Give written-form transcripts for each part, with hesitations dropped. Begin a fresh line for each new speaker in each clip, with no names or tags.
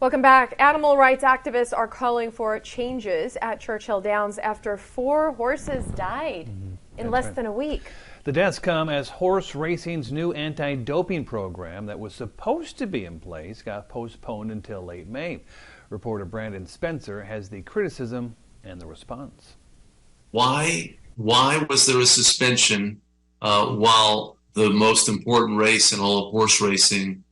Welcome back. Animal rights activists are calling for changes at Churchill Downs after 4 horses died in less than a week.
The deaths come as horse racing's new anti-doping program that was supposed to be in place got postponed until late May. Reporter Brandon Spencer has the criticism and the response.
Why was there a suspension while the most important race in all of horse racing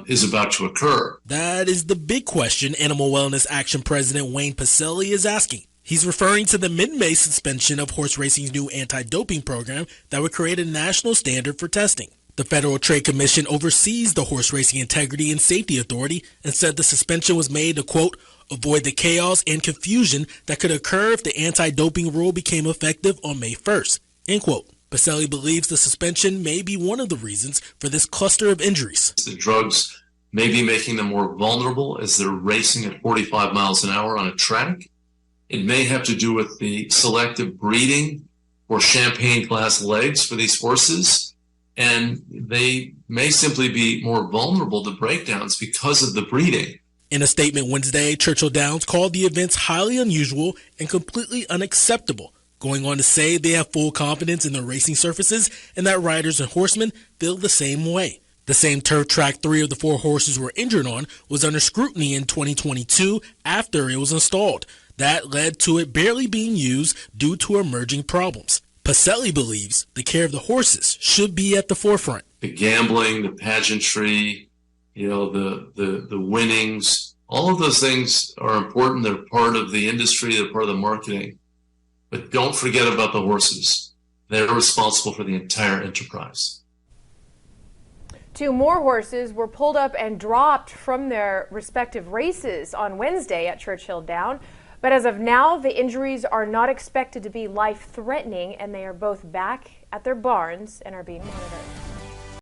is about to occur?
That is the big question Animal Wellness Action President Wayne Pacelli is asking. He's referring to the mid-May suspension of horse racing's new anti-doping program that would create a national standard for testing. The Federal Trade Commission oversees the Horse Racing Integrity and Safety Authority and said the suspension was made to, quote, avoid the chaos and confusion that could occur if the anti-doping rule became effective on May 1st, end quote. Pacelli believes the suspension may be one of the reasons for this cluster of injuries.
The drugs may be making them more vulnerable as they're racing at 45 miles an hour on a track. It may have to do with the selective breeding or champagne glass legs for these horses, and they may simply be more vulnerable to breakdowns because of the breeding.
In a statement Wednesday, Churchill Downs called the events highly unusual and completely unacceptable, going on to say they have full confidence in their racing surfaces and that riders and horsemen feel the same way. The same turf track 3 of the 4 horses were injured on was under scrutiny in 2022 after it was installed. That led to it barely being used due to emerging problems. Pacelli believes the care of the horses should be at the forefront.
The gambling, the pageantry, the winnings, all of those things are important. They're part of the industry, they're part of the marketing. But don't forget about the horses. They're responsible for the entire enterprise.
2 more horses were pulled up and dropped from their respective races on Wednesday at Churchill Down. But as of now, the injuries are not expected to be life-threatening, and they are both back at their barns and are being monitored.